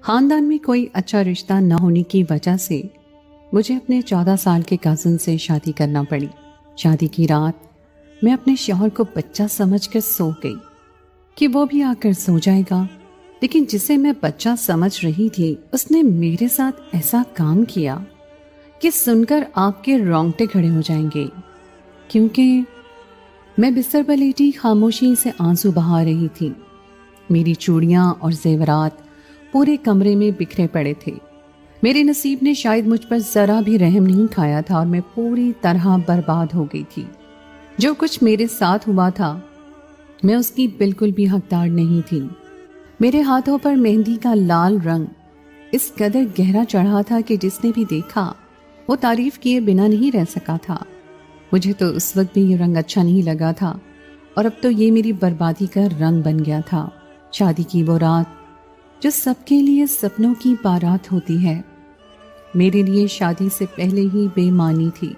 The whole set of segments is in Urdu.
خاندان میں کوئی اچھا رشتہ نہ ہونے کی وجہ سے مجھے اپنے 14 سال کے کزن سے شادی کرنا پڑی۔ شادی کی رات میں اپنے شوہر کو بچہ سمجھ کر سو گئی کہ وہ بھی آ کر سو جائے گا، لیکن جسے میں بچہ سمجھ رہی تھی اس نے میرے ساتھ ایسا کام کیا کہ سن کر آپ کے رونگٹے کھڑے ہو جائیں گے، کیونکہ میں بستر پر لیٹی خاموشی سے آنسو بہا رہی تھی۔ میری چوڑیاں اور زیورات پورے کمرے میں بکھرے پڑے تھے۔ میرے نصیب نے شاید مجھ پر ذرا بھی رحم نہیں کھایا تھا اور میں پوری طرح برباد ہو گئی تھی۔ جو کچھ میرے ساتھ ہوا تھا میں اس کی بالکل بھی حقدار نہیں تھی۔ میرے ہاتھوں پر مہندی کا لال رنگ اس قدر گہرا چڑھا تھا کہ جس نے بھی دیکھا وہ تعریف کیے بنا نہیں رہ سکا تھا۔ مجھے تو اس وقت بھی یہ رنگ اچھا نہیں لگا تھا اور اب تو یہ میری بربادی کا رنگ بن گیا تھا۔ شادی کی وہ رات جو سب کے لیے سپنوں کی بارات ہوتی ہے، میرے لیے شادی سے پہلے ہی بے معنی تھی،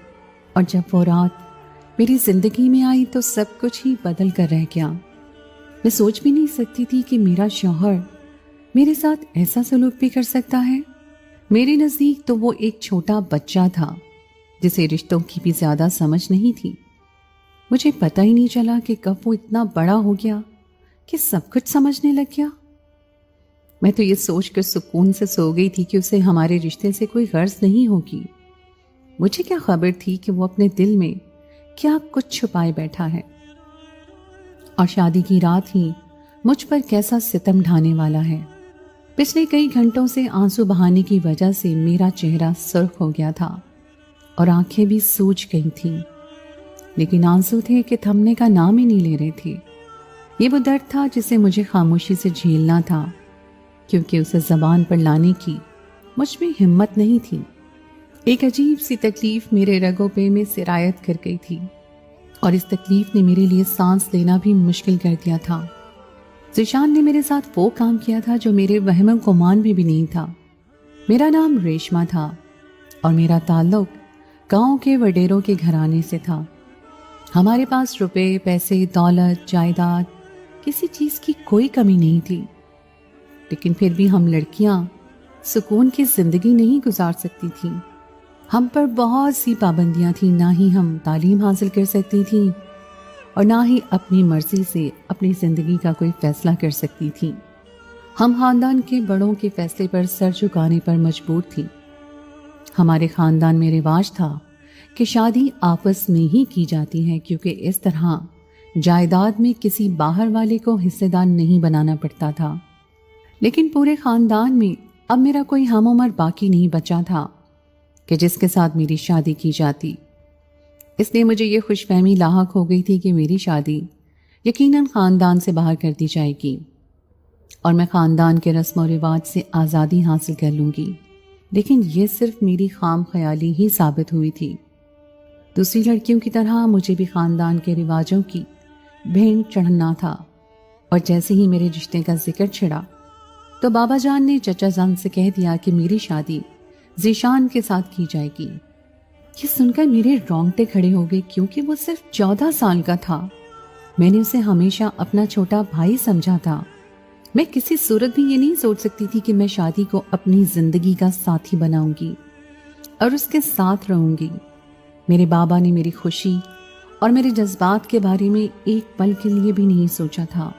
اور جب وہ رات میری زندگی میں آئی تو سب کچھ ہی بدل کر رہ گیا۔ میں سوچ بھی نہیں سکتی تھی کہ میرا شوہر میرے ساتھ ایسا سلوک بھی کر سکتا ہے۔ میرے نزدیک تو وہ ایک چھوٹا بچہ تھا جسے رشتوں کی بھی زیادہ سمجھ نہیں تھی۔ مجھے پتہ ہی نہیں چلا کہ کب وہ اتنا بڑا ہو گیا کہ سب کچھ سمجھنے لگ گیا۔ میں تو یہ سوچ کر سکون سے سو گئی تھی کہ اسے ہمارے رشتے سے کوئی غرض نہیں ہوگی۔ مجھے کیا خبر تھی کہ وہ اپنے دل میں کیا کچھ چھپائے بیٹھا ہے، اور شادی کی رات ہی مجھ پر کیسا ستم ڈھانے والا ہے۔ پچھلے کئی گھنٹوں سے آنسو بہانے کی وجہ سے میرا چہرہ سرخ ہو گیا تھا اور آنکھیں بھی سوج گئی تھیں، لیکن آنسو تھے کہ تھمنے کا نام ہی نہیں لے رہے تھے۔ یہ وہ درد تھا جسے مجھے خاموشی سے جھیلنا تھا، کیونکہ اسے زبان پر لانے کی مجھ میں ہمت نہیں تھی۔ ایک عجیب سی تکلیف میرے رگوں پہ میں سرایت کر گئی تھی، اور اس تکلیف نے میرے لیے سانس لینا بھی مشکل کر دیا تھا۔ ذیشان نے میرے ساتھ وہ کام کیا تھا جو میرے وہم و گمان میں بھی نہیں تھا۔ میرا نام ریشما تھا اور میرا تعلق گاؤں کے وڈیروں کے گھرانے سے تھا۔ ہمارے پاس روپے، پیسے، دولت، جائیداد، کسی چیز کی کوئی کمی نہیں تھی، لیکن پھر بھی ہم لڑکیاں سکون کی زندگی نہیں گزار سکتی تھیں۔ ہم پر بہت سی پابندیاں تھیں، نہ ہی ہم تعلیم حاصل کر سکتی تھیں اور نہ ہی اپنی مرضی سے اپنی زندگی کا کوئی فیصلہ کر سکتی تھیں۔ ہم خاندان کے بڑوں کے فیصلے پر سر جھکانے پر مجبور تھیں۔ ہمارے خاندان میں رواج تھا کہ شادی آپس میں ہی کی جاتی ہے، کیونکہ اس طرح جائیداد میں کسی باہر والے کو حصے دار نہیں بنانا پڑتا تھا۔ لیکن پورے خاندان میں اب میرا کوئی ہم عمر باقی نہیں بچا تھا کہ جس کے ساتھ میری شادی کی جاتی۔ اس لیے مجھے یہ خوش فہمی لاحق ہو گئی تھی کہ میری شادی یقیناً خاندان سے باہر کر دی جائے گی اور میں خاندان کے رسم و رواج سے آزادی حاصل کر لوں گی، لیکن یہ صرف میری خام خیالی ہی ثابت ہوئی تھی۔ دوسری لڑکیوں کی طرح مجھے بھی خاندان کے رواجوں کی بھینٹ چڑھنا تھا، اور جیسے ہی میرے رشتے کا ذکر چھڑا تو بابا جان نے چچا جان سے کہہ دیا کہ میری شادی ذیشان کے ساتھ کی جائے گی۔ یہ سن کر میرے رونگٹے کھڑے ہو گئے، کیونکہ وہ صرف 14 سال کا تھا۔ میں نے اسے ہمیشہ اپنا چھوٹا بھائی سمجھا تھا۔ میں کسی صورت بھی یہ نہیں سوچ سکتی تھی کہ میں شادی کو اپنی زندگی کا ساتھی بناؤں گی اور اس کے ساتھ رہوں گی۔ میرے بابا نے میری خوشی اور میرے جذبات کے بارے میں ایک پل کے لیے بھی نہیں سوچا تھا۔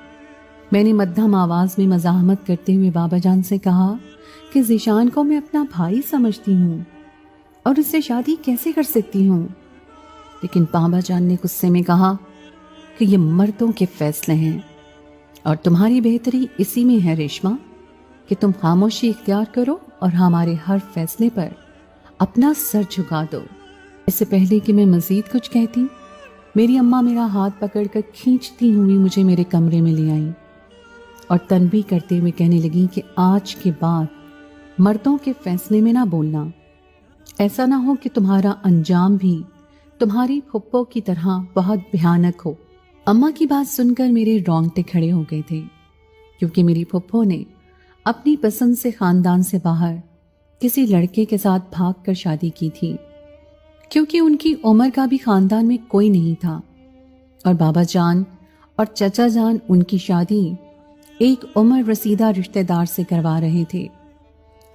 میں نے مدھم آواز میں مزاحمت کرتے ہوئے بابا جان سے کہا کہ ذیشان کو میں اپنا بھائی سمجھتی ہوں اور اس سے شادی کیسے کر سکتی ہوں، لیکن بابا جان نے غصے میں کہا کہ یہ مردوں کے فیصلے ہیں اور تمہاری بہتری اسی میں ہے ریشما، کہ تم خاموشی اختیار کرو اور ہمارے ہر فیصلے پر اپنا سر جھکا دو۔ اس سے پہلے کہ میں مزید کچھ کہتی، میری اماں میرا ہاتھ پکڑ کر کھینچتی ہوئی مجھے میرے کمرے میں لے آئیں اور تنبیہ کرتے ہوئے کہنے لگی کہ آج کے بعد مردوں کے فیصلے میں نہ بولنا، ایسا نہ ہو کہ تمہارا انجام بھی تمہاری پھپھو کی طرح بہت بھیانک ہو۔ اماں کی بات سن کر میرے رونگٹے کھڑے ہو گئے تھے، کیونکہ میری پھپھو نے اپنی پسند سے خاندان سے باہر کسی لڑکے کے ساتھ بھاگ کر شادی کی تھی، کیونکہ ان کی عمر کا بھی خاندان میں کوئی نہیں تھا، اور بابا جان اور چچا جان ان کی شادی ایک عمر رسیدہ رشتہ دار سے کروا رہے تھے۔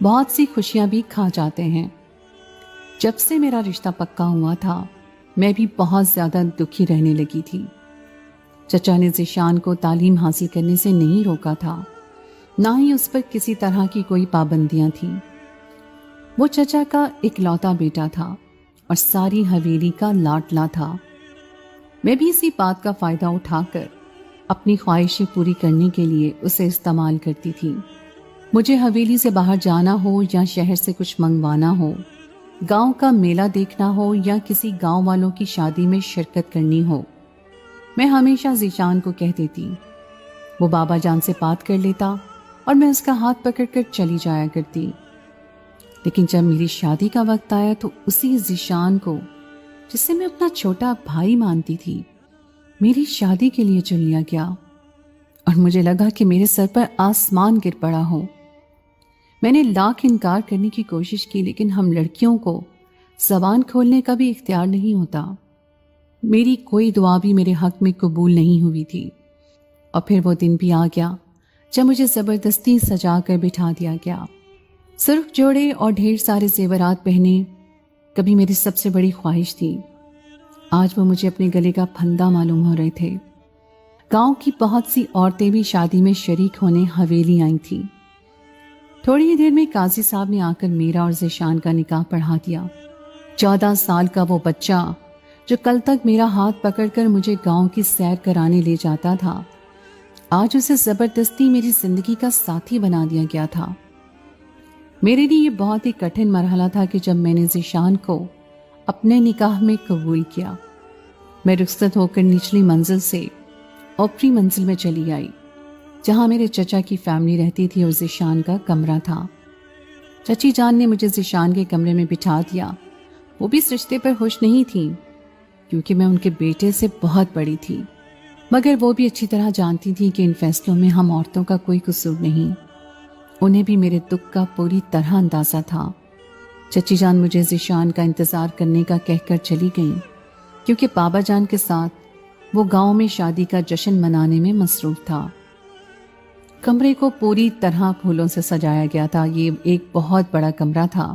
بہت سی خوشیاں بھی کھا جاتے ہیں۔ جب سے میرا رشتہ پکا ہوا تھا میں بھی بہت زیادہ دکھی رہنے لگی تھی۔ چچا نے ذیشان کو تعلیم حاصل کرنے سے نہیں روکا تھا، نہ ہی اس پر کسی طرح کی کوئی پابندیاں تھیں۔ وہ چچا کا اکلوتا بیٹا تھا اور ساری حویلی کا لاڈلا تھا۔ میں بھی اسی بات کا فائدہ اٹھا کر اپنی خواہشیں پوری کرنے کے لیے اسے استعمال کرتی تھی۔ مجھے حویلی سے باہر جانا ہو یا شہر سے کچھ منگوانا ہو، گاؤں کا میلہ دیکھنا ہو یا کسی گاؤں والوں کی شادی میں شرکت کرنی ہو، میں ہمیشہ ذیشان کو کہہ دیتی۔ وہ بابا جان سے بات کر لیتا اور میں اس کا ہاتھ پکڑ کر چلی جایا کرتی۔ لیکن جب میری شادی کا وقت آیا تو اسی ذیشان کو، جسے میں اپنا چھوٹا بھائی مانتی تھی، میری شادی کے لیے چن لیا گیا اور مجھے لگا کہ میرے سر پر آسمان گر پڑا ہو۔ میں نے لاکھ انکار کرنے کی کوشش کی، لیکن ہم لڑکیوں کو زبان کھولنے کا بھی اختیار نہیں ہوتا۔ میری کوئی دعا بھی میرے حق میں قبول نہیں ہوئی تھی۔ اور پھر وہ دن بھی آ گیا جب مجھے زبردستی سجا کر بٹھا دیا گیا۔ سرخ جوڑے اور ڈھیر سارے زیورات پہنے کبھی میری سب سے بڑی خواہش تھی، آج وہ مجھے اپنے گلے کا پھندا معلوم ہو رہے تھے۔ گاؤں کی بہت سی عورتیں بھی شادی میں شریک ہونے حویلی آئی تھیں۔ تھوڑی ہی دیر میں قاضی صاحب نے آ کر میرا اور ذیشان کا نکاح پڑھا دیا۔ 14 سال کا وہ بچہ جو کل تک میرا ہاتھ پکڑ کر مجھے گاؤں کی سیر کرانے لے جاتا تھا، آج اسے زبردستی میری زندگی کا ساتھی بنا دیا گیا تھا۔ میرے لیے یہ بہت ہی کٹھن مرحلہ تھا کہ جب میں نے ذیشان کو اپنے نکاح میں قبول کیا، میں رخصت ہو کر نچلی منزل سے اوپری منزل میں چلی آئی، جہاں میرے چچا کی فیملی رہتی تھی اور ذیشان کا کمرہ تھا۔ چچی جان نے مجھے ذیشان کے کمرے میں بٹھا دیا۔ وہ بھی اس رشتے پر خوش نہیں تھیں کیونکہ میں ان کے بیٹے سے بہت بڑی تھی، مگر وہ بھی اچھی طرح جانتی تھی کہ ان فیصلوں میں ہم عورتوں کا کوئی قصور نہیں۔ انہیں بھی میرے دکھ کا پوری طرح اندازہ تھا۔ چچی جان مجھے ذیشان کا انتظار کرنے کا کہہ کر چلی گئیں کیونکہ بابا جان کے ساتھ وہ گاؤں میں شادی کا جشن منانے میں مصروف تھا۔ کمرے کو پوری طرح پھولوں سے سجایا گیا تھا۔ یہ ایک بہت بڑا کمرہ تھا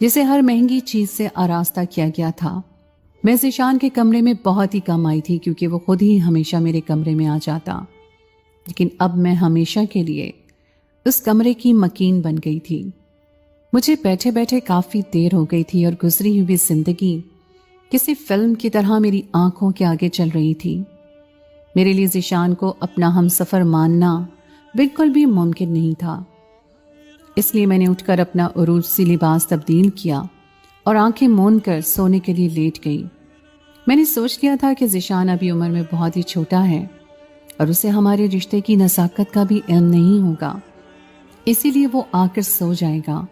جسے ہر مہنگی چیز سے آراستہ کیا گیا تھا۔ میں ذیشان کے کمرے میں بہت ہی کم آئی تھی کیونکہ وہ خود ہی ہمیشہ میرے کمرے میں آ جاتا، لیکن اب میں ہمیشہ کے لیے اس کمرے کی مکین بن گئی تھی۔ مجھے بیٹھے بیٹھے کافی دیر ہو گئی تھی اور گزری ہوئی زندگی کسی فلم کی طرح میری آنکھوں کے آگے چل رہی تھی۔ میرے لیے ذیشان کو اپنا ہم سفر ماننا بالکل بھی ممکن نہیں تھا، اس لیے میں نے اٹھ کر اپنا عروسی لباس تبدیل کیا اور آنکھیں موند کر سونے کے لیے لیٹ گئی۔ میں نے سوچ لیا تھا کہ ذیشان ابھی عمر میں بہت ہی چھوٹا ہے اور اسے ہمارے رشتے کی نزاکت کا بھی علم نہیں ہوگا، اسی لیے وہ آ کر سو جائے گا۔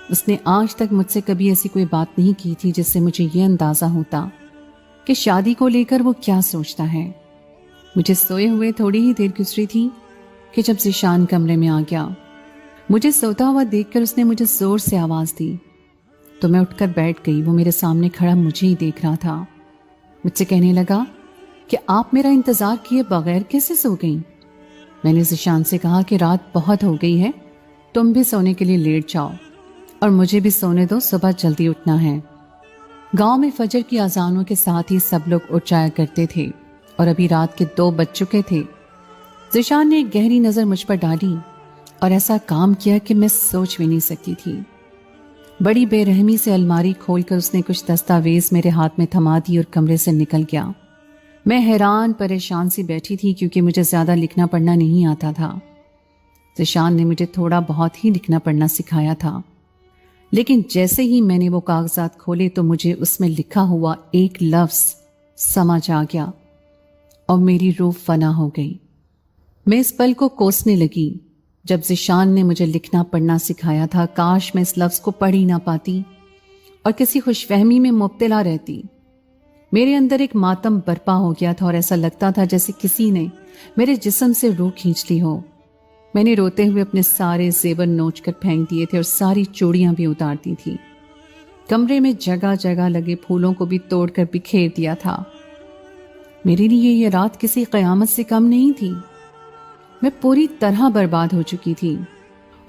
اس نے آج تک مجھ سے کبھی ایسی کوئی بات نہیں کی تھی جس سے مجھے یہ اندازہ ہوتا کہ شادی کو لے کر وہ کیا سوچتا ہے۔ مجھے سوئے ہوئے تھوڑی ہی دیر گزری تھی کہ جب ذیشان کمرے میں آ گیا۔ مجھے سوتا ہوا دیکھ کر اس نے مجھے زور سے آواز دی تو میں اٹھ کر بیٹھ گئی۔ وہ میرے سامنے کھڑا مجھے ہی دیکھ رہا تھا۔ مجھ سے کہنے لگا کہ آپ میرا انتظار کیے بغیر کیسے سو گئیں؟ میں نے ذیشان سے کہا کہ رات بہت ہو گئی ہے، تم بھی سونے کے لیے لیٹ جاؤ اور مجھے بھی سونے دو، صبح جلدی اٹھنا ہے۔ گاؤں میں فجر کی اذانوں کے ساتھ ہی سب لوگ اٹھ جایا کرتے تھے اور ابھی رات کے 2 بج چکے تھے۔ ذیشان نے ایک گہری نظر مجھ پر ڈالی اور ایسا کام کیا کہ میں سوچ بھی نہیں سکتی تھی۔ بڑی بے رحمی سے الماری کھول کر اس نے کچھ دستاویز میرے ہاتھ میں تھما دی اور کمرے سے نکل گیا۔ میں حیران پریشان سی بیٹھی تھی کیونکہ مجھے زیادہ لکھنا پڑھنا نہیں آتا تھا۔ ذیشان نے مجھے تھوڑا بہت ہی لکھنا پڑھنا سکھایا تھا، لیکن جیسے ہی میں نے وہ کاغذات کھولے تو مجھے اس میں لکھا ہوا ایک لفظ سمجھ آ گیا اور میری روح فنا ہو گئی۔ میں اس پل کو کوسنے لگی جب ذیشان نے مجھے لکھنا پڑھنا سکھایا تھا۔ کاش میں اس لفظ کو پڑھ ہی نہ پاتی اور کسی خوش فہمی میں مبتلا رہتی۔ میرے اندر ایک ماتم برپا ہو گیا تھا اور ایسا لگتا تھا جیسے کسی نے میرے جسم سے روح کھینچ لی ہو۔ میں نے روتے ہوئے اپنے سارے زیور نوچ کر پھینک دیے تھے اور ساری چوڑیاں بھی اتار دی تھی۔ کمرے میں جگہ جگہ لگے پھولوں کو بھی توڑ کر بکھیر دیا تھا۔ میرے لیے یہ رات کسی قیامت سے کم نہیں تھی۔ میں پوری طرح برباد ہو چکی تھی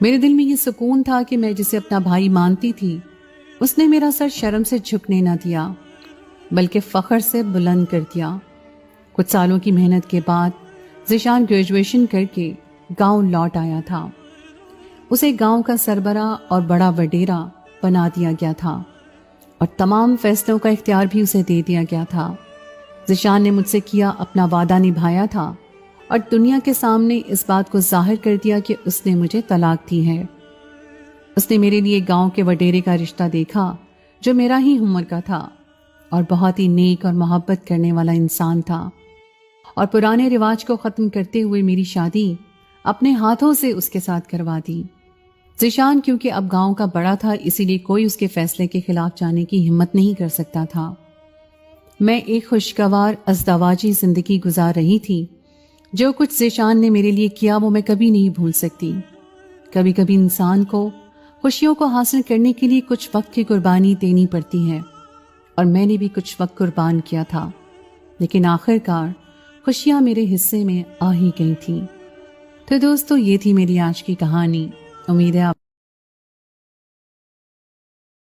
میرے دل میں یہ سکون تھا کہ میں جسے اپنا بھائی مانتی تھی اس نے میرا سر شرم سے جھکنے نہ دیا بلکہ فخر سے بلند کر دیا۔ کچھ سالوں کی محنت کے بعد ذیشان گریجویشن کر کے گاؤں لوٹ آیا تھا۔ اسے گاؤں کا سربراہ اور بڑا وڈیرا بنا دیا گیا تھا اور تمام فیصلوں کا اختیار بھی اسے دے دیا گیا تھا۔ ذیشان نے مجھ سے کیا اپنا وعدہ نبھایا تھا اور دنیا کے سامنے اس بات کو ظاہر کر دیا کہ اس نے مجھے طلاق دی ہے۔ اس نے میرے لیے گاؤں کے وڈیرے کا رشتہ دیکھا جو میرا ہی عمر کا تھا اور بہت ہی نیک اور محبت کرنے والا انسان تھا، اور پرانے رواج کو ختم کرتے ہوئے میری شادی اپنے ہاتھوں سے اس کے ساتھ کروا دی۔ ذیشان کیونکہ اب گاؤں کا بڑا تھا اسی لیے کوئی اس کے فیصلے کے خلاف جانے کی ہمت نہیں کر سکتا تھا۔ میں ایک خوشگوار ازدواجی زندگی گزار رہی تھی۔ جو کچھ ذیشان نے میرے لیے کیا وہ میں کبھی نہیں بھول سکتی۔ کبھی کبھی انسان کو خوشیوں کو حاصل کرنے کے لیے کچھ وقت کی قربانی دینی پڑتی ہے، اور میں نے بھی کچھ وقت قربان کیا تھا، لیکن آخر کار خوشیاں میرے حصے میں آ ہی گئی تھیں۔ تو دوستو، یہ تھی میری آج کی کہانی۔ امید ہے آپ